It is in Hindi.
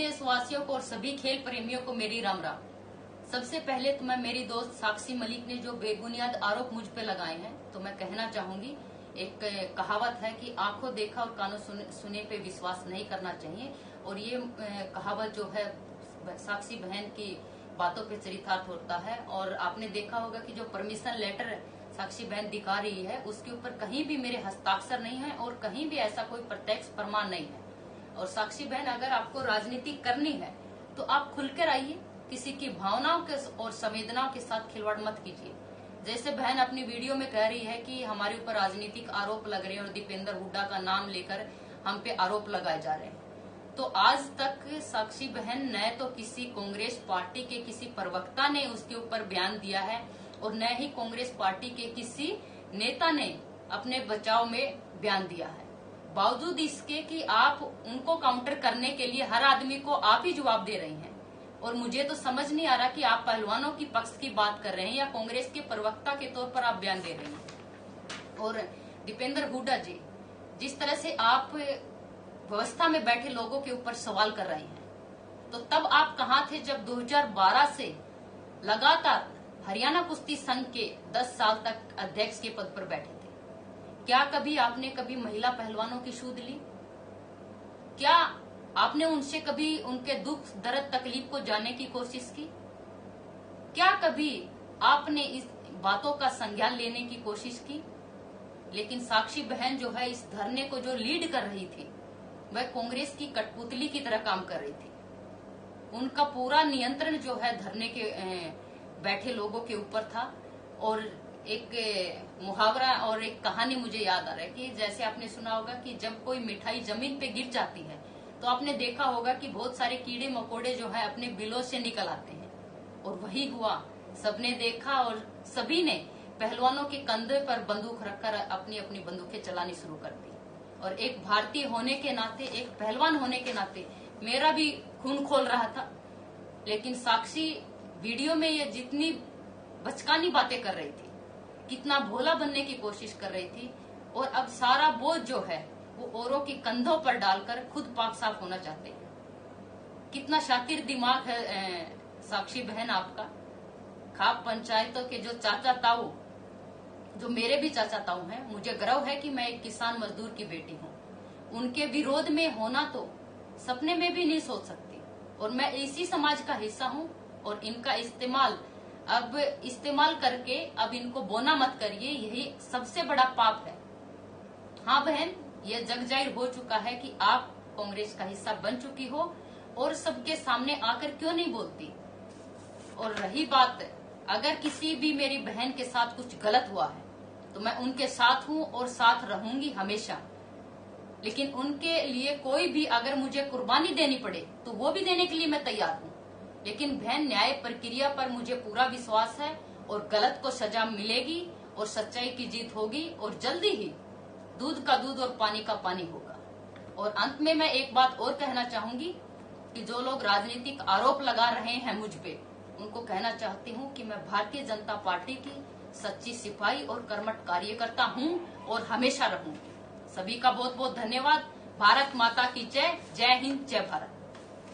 देशवासियों को और सभी खेल प्रेमियों को मेरी राम राम। सबसे पहले तो मैं मेरी दोस्त साक्षी मलिक ने जो बेबुनियाद आरोप मुझ पे लगाए हैं, तो मैं कहना चाहूंगी, एक कहावत है कि आंखों देखा और कानों सुने पे विश्वास नहीं करना चाहिए। और ये कहावत जो है साक्षी बहन की बातों पे चरितार्थ होता है। और आपने देखा होगा कि जो परमिशन लेटर साक्षी बहन दिखा रही है, उसके ऊपर कहीं भी मेरे हस्ताक्षर नहीं है और कहीं भी ऐसा कोई प्रत्यक्ष प्रमाण नहीं है। और साक्षी बहन, अगर आपको राजनीति करनी है तो आप खुलकर आइए, किसी की भावनाओं के और संवेदनाओं के साथ खिलवाड़ मत कीजिए। जैसे बहन अपनी वीडियो में कह रही है कि हमारे ऊपर राजनीतिक आरोप लग रहे हैं और दीपेंद्र हुड्डा का नाम लेकर हम पे आरोप लगाए जा रहे हैं, तो आज तक साक्षी बहन न तो किसी कांग्रेस पार्टी के किसी प्रवक्ता ने उसके ऊपर बयान दिया है और न ही कांग्रेस पार्टी के किसी नेता ने अपने बचाव में बयान दिया है। बावजूद इसके कि आप उनको काउंटर करने के लिए हर आदमी को आप ही जवाब दे रही हैं। और मुझे तो समझ नहीं आ रहा कि आप पहलवानों की पक्ष की बात कर रहे हैं या कांग्रेस के प्रवक्ता के तौर पर आप बयान दे रहे हैं। और दीपेंद्र हुड्डा जी, जिस तरह से आप व्यवस्था में बैठे लोगों के ऊपर सवाल कर रहे हैं, तो तब आप कहाँ थे जब 2012 से लगातार हरियाणा कुश्ती संघ के 10 साल तक अध्यक्ष के पद पर बैठे थे? क्या कभी आपने कभी महिला पहलवानों की सूध ली? क्या आपने उनसे कभी उनके दुख दर्द तकलीफ को जानने की कोशिश की? क्या कभी आपने इस बातों का संज्ञान लेने की कोशिश की? लेकिन साक्षी बहन जो है, इस धरने को जो लीड कर रही थी, वह कांग्रेस की कठपुतली की तरह काम कर रही थी। उनका पूरा नियंत्रण जो है धरने के बैठे लोगों के ऊपर था। और एक मुहावरा और एक कहानी मुझे याद आ रहा है कि जैसे आपने सुना होगा कि जब कोई मिठाई जमीन पे गिर जाती है तो आपने देखा होगा कि बहुत सारे कीड़े मकोड़े जो है अपने बिलों से निकल आते हैं। और वही हुआ, सबने देखा और सभी ने पहलवानों के कंधे पर बंदूक रखकर अपनी अपनी बंदूकें चलानी शुरू कर दी। और एक भारतीय होने के नाते, एक पहलवान होने के नाते मेरा भी खून खोल रहा था। लेकिन साक्षी वीडियो में ये जितनी बचकानी बातें कर रही थी, कितना भोला बनने की कोशिश कर रही थी, और अब सारा बोझ जो है वो औरों के कंधों पर डालकर खुद पाक साफ होना चाहते हैं। कितना शातिर दिमाग है साक्षी बहन आपका। खाप पंचायतों के जो चाचा ताऊ, जो मेरे भी चाचा ताऊ हैं, मुझे गर्व है कि मैं एक किसान मजदूर की बेटी हूँ। उनके विरोध में होना तो सपने में भी नहीं सोच सकती। और मैं इसी समाज का हिस्सा हूँ और इनका इस्तेमाल करके अब इनको बोना मत करिए, यही सबसे बड़ा पाप है। हाँ बहन, ये जग जाहिर हो चुका है कि आप कांग्रेस का हिस्सा बन चुकी हो और सबके सामने आकर क्यों नहीं बोलती। और रही बात, अगर किसी भी मेरी बहन के साथ कुछ गलत हुआ है तो मैं उनके साथ हूँ और साथ रहूंगी हमेशा। लेकिन उनके लिए कोई भी अगर मुझे कुर्बानी देनी पड़े तो वो भी देने के लिए मैं तैयार हूँ। लेकिन बहन, न्याय प्रक्रिया पर मुझे पूरा विश्वास है और गलत को सजा मिलेगी और सच्चाई की जीत होगी और जल्दी ही दूध का दूध और पानी का पानी होगा। और अंत में मैं एक बात और कहना चाहूंगी कि जो लोग राजनीतिक आरोप लगा रहे हैं मुझ पे, उनको कहना चाहती हूँ कि मैं भारतीय जनता पार्टी की सच्ची सिपाही और कर्मठ कार्यकर्ता हूँ और हमेशा रहूंगी। सभी का बहुत बहुत धन्यवाद। भारत माता की जय। जय हिंद, जय भारत।